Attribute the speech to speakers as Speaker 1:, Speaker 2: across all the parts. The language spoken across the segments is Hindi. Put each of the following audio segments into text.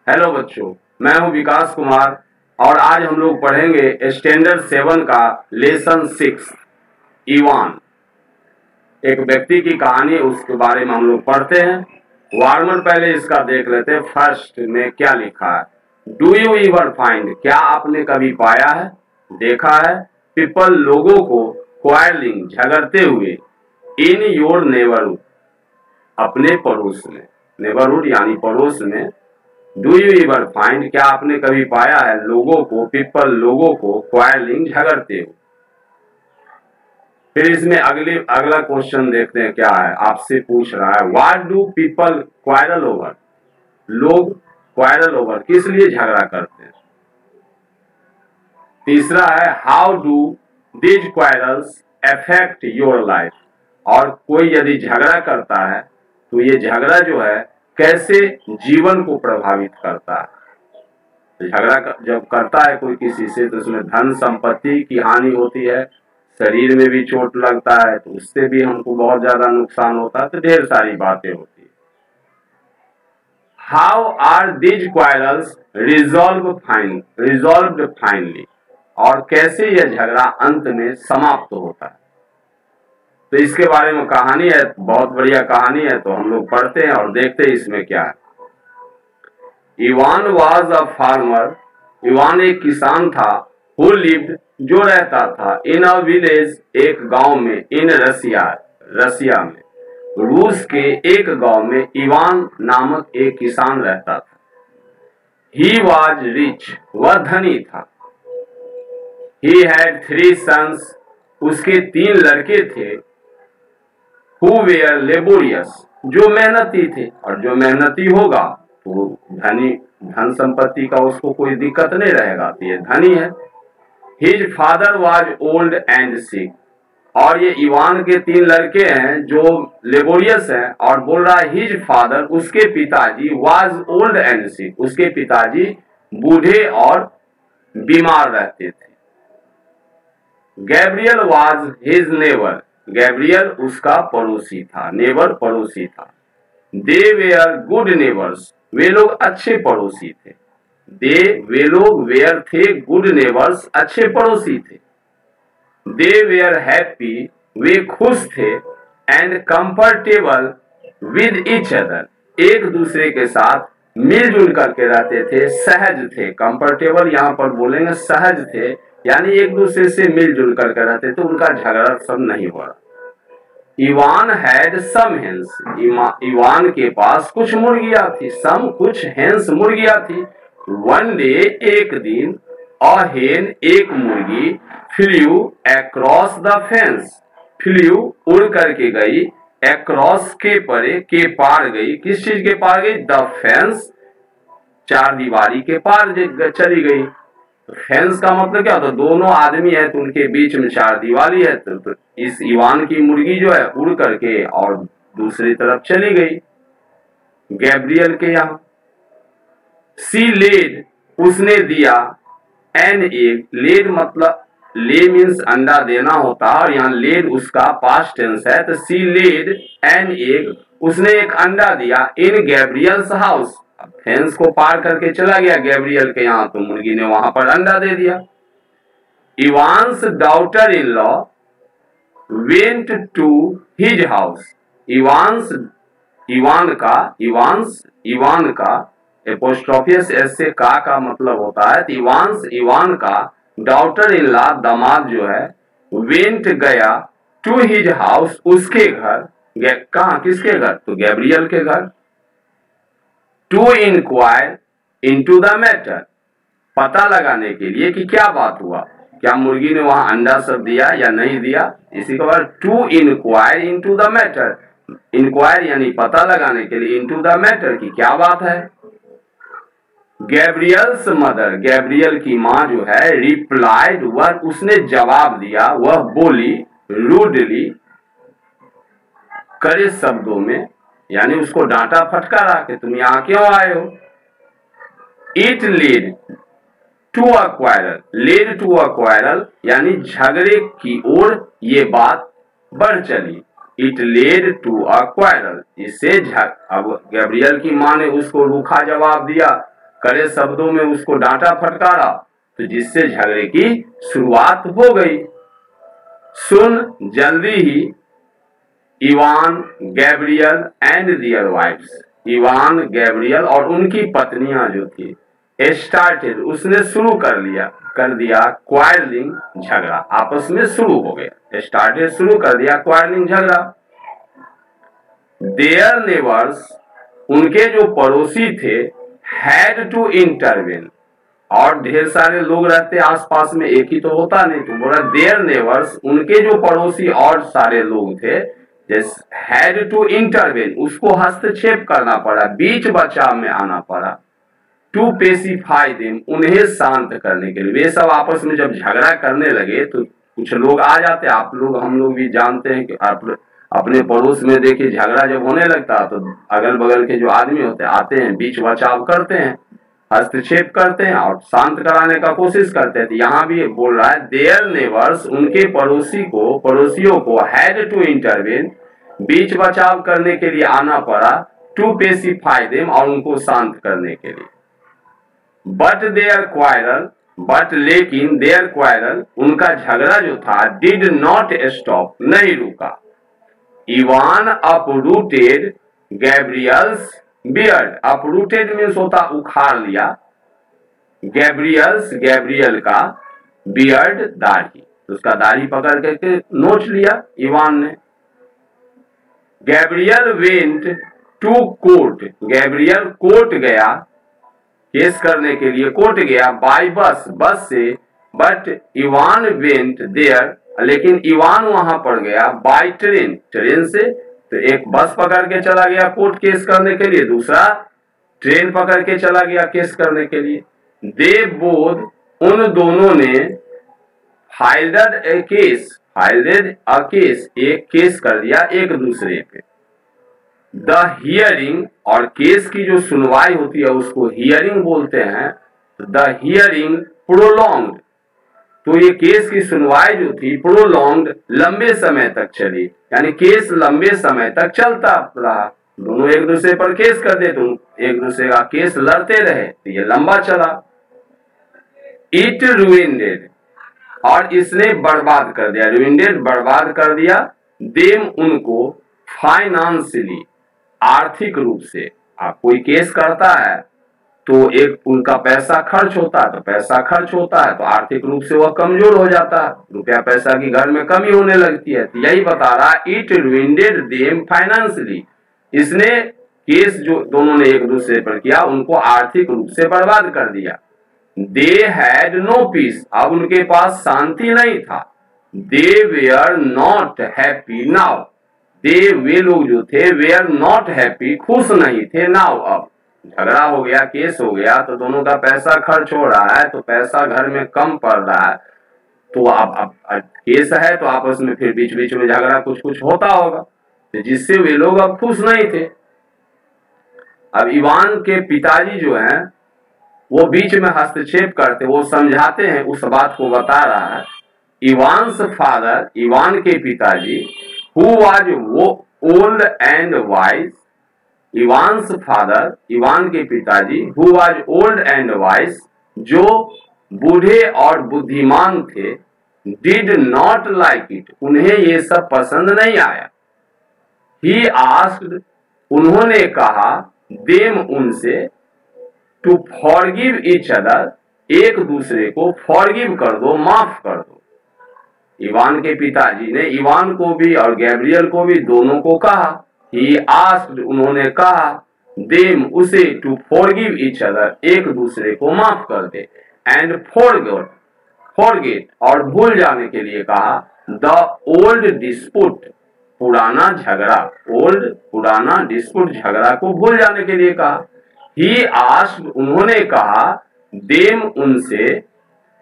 Speaker 1: हेलो बच्चों, मैं हूं विकास कुमार और आज हम लोग पढ़ेंगे स्टैंडर्ड 7 का लेसन 6 इवान। एक व्यक्ति की कहानी, उसके बारे में हम लोग पढ़ते हैं। वार्मर पहले इसका देख लेते हैं। फर्स्ट में क्या लिखा है? डू यू एवर फाइंड, क्या आपने कभी पाया है, देखा है, पीपल लोगों को क्वारलिंग झगड़ते हुए इन योर नेबरहुड, अपने पड़ोस में। नेबरहुड यानी पड़ोस में। डू यू एवर फाइंड, क्या आपने कभी पाया है लोगों को, पीपल लोगों को क्वारलिंग झगड़ते हुए। फिर इसमें अगला क्वेश्चन देखते हैं क्या है। आपसे पूछ रहा है what do people quarrel over, लोग क्वारल ओवर किस लिए झगड़ा करते हैं। तीसरा है how do these quarrels affect your life, और कोई यदि झगड़ा करता है तो ये झगड़ा जो है कैसे जीवन को प्रभावित करता है। झगड़ा जब करता है कोई किसी से तो उसमें धन संपत्ति की हानि होती है, शरीर में भी चोट लगता है तो उससे भी हमको बहुत ज्यादा नुकसान होता है, तो ढेर सारी बातें होती है। How are these quarrels resolved finally, और कैसे यह झगड़ा अंत में समाप्त होता है। तो इसके बारे में कहानी है, बहुत बढ़िया कहानी है, तो हम लोग पढ़ते हैं और देखते हैं इसमें क्या है। Ivan was a farmer, Ivan एक किसान था। हु लिव्ड, जो रहता था, इन अ विलेज, एक गांव में, इन रसिया में, रूस के एक गांव में इवान नामक एक किसान रहता था। ही वाज रिच, वह धनी था। ही हैड 3 सन्स, उसके 3 लड़के थे। Who were laborious, जो मेहनती थे, और जो मेहनती होगा तो धन संपत्ति का उसको कोई दिक्कत नहीं रहेगा, तो ये धनी है। His father was old and sick, और ये इवान के 3 लड़के हैं जो लेबोरियस हैं, और बोल रहा है हिज फादर, उसके पिताजी, was old and sick, उसके पिताजी बूढ़े और बीमार रहते थे। Gabriel was his neighbor, Gabriel उसका पड़ोसी था, नेबर पड़ोसी था। दे वेयर गुड नेबर्स, वे लोग अच्छे पड़ोसी थे। वे लोग वेयर थे गुड नेबर्स, अच्छे पड़ोसी थे। दे वेयर हैप्पी, वे खुश थे। And comfortable with each other, एक दूसरे के साथ मिलजुल करके रहते थे, सहज थे। कंफर्टेबल यहाँ पर बोलेंगे सहज थे, यानी एक दूसरे से मिलजुल करके रहते, तो उनका झगड़ा सब नहीं हो रहा। Ivan had some hens, Ivan के पास कुछ मुर्गियां थी। सम कुछ हेन्स मुर्गियां थी। वन डे, एक दिन, अ हेन एक मुर्गी, flu across the fence, flu उड़ करके गई, अक्रॉस के परे, के पार गई। किस चीज के पार गई? द फेंस, चार दीवारी के पार चली गई। फेंस का मतलब क्या होता है? दोनों आदमी है तो उनके बीच में 4 दीवारी है, तो इस इवान की मुर्गी जो है उड़ करके और दूसरी तरफ चली गई गैब्रियल के यहाँ। सी लेड, उसने दिया। एन एग, लेड मतलब ले मीन्स अंडा देना होता है, और यहाँ लेड उसका पास्ट टेंस है, तो सी लेड एन एग, उसने एक अंडा दिया। इन गैब्रियल्स हाउस, फेंस को पार करके चला गया गैब्रियल के यहाँ, तो मुर्गी ने वहां पर अंडा दे दिया। Ivan's daughter in law went to his house, Ivan का एपोस्ट्रोफियस एस से का मतलब होता है, तो इवान का डॉटर इन लॉ, दामाद जो है, वेंट गया, टू हिज हाउस, उसके घर। कहा? किसके घर? तो गैब्रियल के घर। To inquire into the matter, पता लगाने के लिए कि क्या बात हुआ, क्या मुर्गी ने वहां अंडा सब दिया या नहीं दिया। इसी के बाद to inquire into the matter, inquire यानी पता लगाने के लिए, इनटू द मैटर की क्या बात है। गैब्रियल्स मदर, गैब्रियल की माँ जो है, रिप्लाइड, वह उसने जवाब दिया, वह बोली, रूडली, कड़े शब्दों में, यानी उसको डांटा फटकारा कि तुम यहां क्यों आए हो। It lead to a quarrel, lead to a quarrel यानी झगड़े की ओर ये बात बढ़ चली। It led to a quarrel, इससे अब गैब्रियल की माँ ने उसको रूखा जवाब दिया, कड़े शब्दों में उसको डांटा फटकारा, तो जिससे झगड़े की शुरुआत हो गई। सुन जल्दी ही Ivan, Gabriel and their wives, Ivan, Gabriel और उनकी पत्नियां जो थी, स्टार्टेड उसने शुरू कर दिया क्वारलिंग, झगड़ा आपस में शुरू हो गया। स्टार्टेड शुरू कर दिया क्वारलिंग, झगड़ा। देयर नेबर्स उनके जो पड़ोसी थे, हैड टू इंटरवेन, और ढेर सारे लोग रहते आसपास में, एक ही तो होता नहीं, तो बोला देयर नेबर्स उनके जो पड़ोसी और सारे लोग थे, हैड टू इंटरवेन उसको हस्तक्षेप करना पड़ा, बीच बचाव में आना पड़ा। टू पेसिफाई देम उन्हें शांत करने के लिए। वे सब आपस में जब झगड़ा करने लगे तो कुछ लोग आ जाते, आप लोग हम लोग भी जानते हैं कि आप अपने पड़ोस में देखिए झगड़ा जब होने लगता तो अगल बगल के जो आदमी होते हैं आते हैं, बीच बचाव करते हैं, हस्तक्षेप करते हैं और शांत कराने का कोशिश करते हैं। तो यहाँ भी बोल रहा है देयर नेबर्स उनके पड़ोसियों को हैड टू इंटरवेन बीच बचाव करने के लिए आना पड़ा, टू पेसिफाई देम और उनको शांत करने के लिए। बट देयर क्वारल, बट लेकिन देयर क्वारल उनका झगड़ा जो था, डिड नॉट स्टॉप नहीं रुका। Ivan uprooted Gabriel's beard, uprooted means होता उखाड़ लिया, गैब्रियल का बियर्ड दाढ़ी, उसका दाढ़ी पकड़ करके नोच लिया इवान ने। Gabriel went to court, Gabriel court गया केस करने के लिए, कोर्ट गया बाय बस से, बट इवान वेंट देयर लेकिन इवान वहां पर गया बाय ट्रेन से। तो एक बस पकड़ के चला गया कोर्ट केस करने के लिए, दूसरा ट्रेन पकड़ के चला गया केस करने के लिए। दे बोथ उन दोनों ने फाइल्ड ए केस एक केस कर दिया एक दूसरे पे। द हियरिंग और केस की जो सुनवाई होती है उसको हियरिंग बोलते हैं। द हियरिंग प्रोलॉन्ग्ड, तो ये केस की सुनवाई जो थी प्रोलॉन्ग्ड लंबे समय तक चली, यानी केस लंबे समय तक चलता रहा। दोनों एक दूसरे पर केस कर दे तो एक दूसरे का केस लड़ते रहे, तो ये लंबा चला। इट रुइंडेड और इसने बर्बाद कर दिया, रुइंडेड बर्बाद कर दिया, देम उनको फाइनेंशियली आर्थिक रूप से। आप कोई केस करता है तो एक उनका पैसा खर्च होता है, तो पैसा खर्च होता है तो आर्थिक रूप से वह कमजोर हो जाता है, रुपया पैसा की घर में कमी होने लगती है। तो यही बता रहा इट रुइंडेड देम फाइनेंशियली, इसने केस जो दोनों ने एक दूसरे पर किया उनको आर्थिक रूप से बर्बाद कर दिया। दे हैड नो पीस, अब उनके पास शांति नहीं था। दे वेयर नॉट हैप्पी नाउ, दे वे लोग जो थे वेयर नॉट हैप्पी खुश नहीं थे, नाउ अब झगड़ा हो गया केस हो गया तो दोनों का पैसा खर्च हो रहा है, तो पैसा घर में कम पड़ रहा है, तो अब केस है तो आपस में फिर बीच बीच में झगड़ा कुछ होता होगा, तो जिससे वे लोग अब खुश नहीं थे। अब इवान के पिताजी जो हैं वो बीच में हस्तक्षेप करते, वो समझाते हैं, उस बात को बता रहा है। इवान्स फादर, इवान के पिताजी, हु वाज वो old and wise, Evans father, Ivan के पिताजी, who was old and wise, जो बूढ़े और बुद्धिमान थे, डिड नॉट लाइक इट, उन्हें ये सब पसंद नहीं आया। ही आस्क्ड, उन्होंने कहा, देम उनसे, टू फॉरगिव ईच अदर, एक दूसरे को फॉरगिव कर दो, माफ कर दो। इवान के पिताजी ने इवान को भी और गैब्रियल को भी दोनों को कहा, ही आस्क्ड, उन्होंने कहा, देम उसे, टू फॉरगिव ईच अदर, एक दूसरे को माफ कर दे, एंड फॉरगेट और भूल जाने के लिए कहा, द ओल्ड डिस्प्यूट, पुराना झगड़ा, ओल्ड पुराना, डिस्प्यूट झगड़ा को भूल जाने के लिए कहा। ही आस्क्ड, उन्होंने कहा, देम उनसे,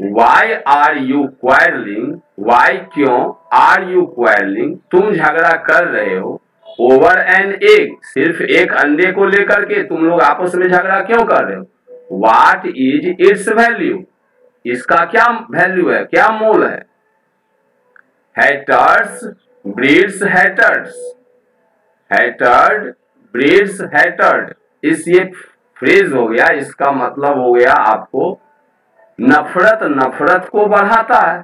Speaker 1: why are you quarrelling, why क्यों, आर यू क्वारलिंग, तुम झगड़ा कर रहे हो, ओवर एन एग, सिर्फ एक अंडे को लेकर के तुम लोग आपस में झगड़ा क्यों कर रहे हो। व्हाट इज इट्स वैल्यू, इसका क्या वैल्यू है, क्या मोल है। हैटर्स ब्रीड्स हैटर्स, हैटर्ड ब्रीड्स हैटर्ड, इस ये फ्रेज हो गया, इसका मतलब हो गया आपको नफरत नफरत को बढ़ाता है।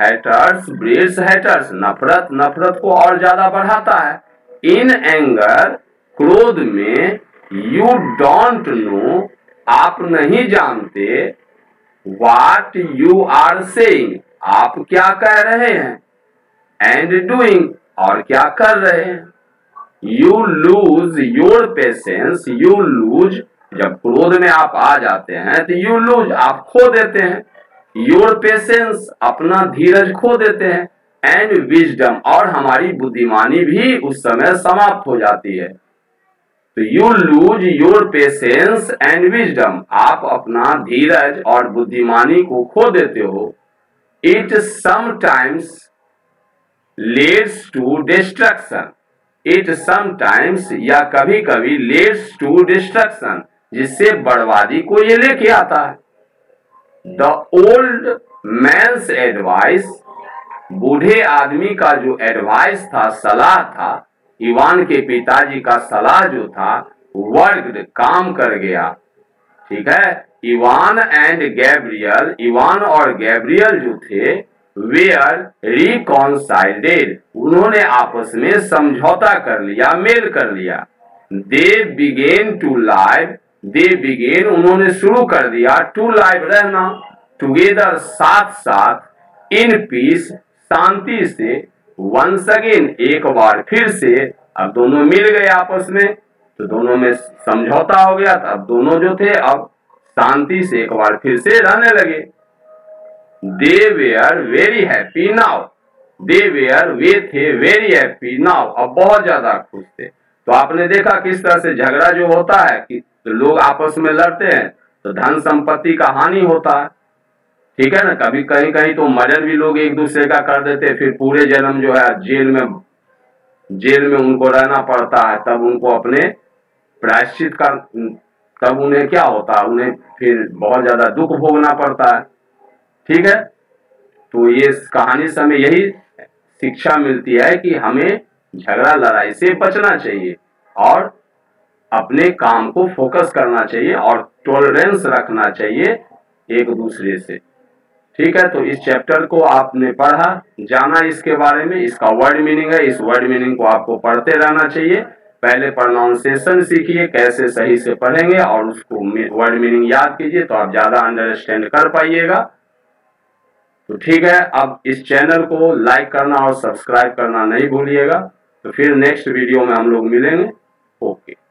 Speaker 1: हेटर्स ब्रीड्स हेटर्स, नफरत नफरत को और ज्यादा बढ़ाता है। इन एंगर, क्रोध में, यू डोंट नो, आप नहीं जानते, व्हाट यू आर सेइंग, आप क्या कह रहे हैं, एंड डूइंग, और क्या कर रहे हैं। You lose your patience, you lose, जब क्रोध में आप आ जाते हैं तो यू लूज, आप खो देते हैं, योर पेशेंस, अपना धीरज खो देते हैं, एंड विजडम, और हमारी बुद्धिमानी भी उस समय समाप्त हो जाती है। तो you lose your patience and wisdom, आप अपना धीरज और बुद्धिमानी को खो देते हो। It sometimes leads to destruction, it sometimes, या कभी कभी, लीड्स टू डिस्ट्रक्शन, जिससे बर्बादी को ये लेके आता है। द ओल्ड मैंस एडवाइस, बूढ़े आदमी का जो एडवाइस था, सलाह था, इवान के पिताजी का सलाह जो था, वर्कड, काम कर गया। ठीक है, इवान एंड गैब्रियल, इवान और गैब्रियल जो थे, वेयर रिकॉन्साइल्ड, उन्होंने आपस में समझौता कर लिया, मेल कर लिया। They began to live, they began, उन्होंने शुरू कर दिया, टू लाइव, रहना, टुगेदर, साथ साथ, इन पीस, शांति से, वंस अगेन, एक बार फिर से। अब दोनों मिल गए आपस में, तो दोनों में समझौता हो गया, अब दोनों जो थे अब शांति से एक बार फिर से रहने लगे। They were very happy now, they were, वे थे, वेरी हैप्पी नाउ, अब बहुत ज्यादा खुश थे। तो आपने देखा किस तरह से झगड़ा जो होता है कि तो लोग आपस में लड़ते हैं तो धन संपत्ति का हानि होता है। ठीक है ना, कभी कहीं कहीं तो मर्डर भी लोग एक दूसरे का कर देते, फिर पूरे जन्म जो है जेल में उनको रहना पड़ता है, तब उनको अपने प्रायश्चित का, तब उन्हें क्या होता है, उन्हें फिर बहुत ज्यादा दुख भोगना पड़ता है। ठीक है, तो ये कहानी से हमें यही शिक्षा मिलती है कि हमें झगड़ा लड़ाई से बचना चाहिए और अपने काम को फोकस करना चाहिए और टॉलरेंस रखना चाहिए एक दूसरे से। ठीक है, तो इस चैप्टर को आपने पढ़ा, जाना इसके बारे में, इसका वर्ड मीनिंग है, इस वर्ड मीनिंग को आपको पढ़ते रहना चाहिए। पहले प्रोनाउंसिएशन सीखिए, कैसे सही से पढ़ेंगे और उसको वर्ड मीनिंग याद कीजिए, तो आप ज्यादा अंडरस्टैंड कर पाइएगा। तो ठीक है, अब इस चैनल को लाइक करना और सब्सक्राइब करना नहीं भूलिएगा। तो फिर नेक्स्ट वीडियो में हम लोग मिलेंगे। ओके।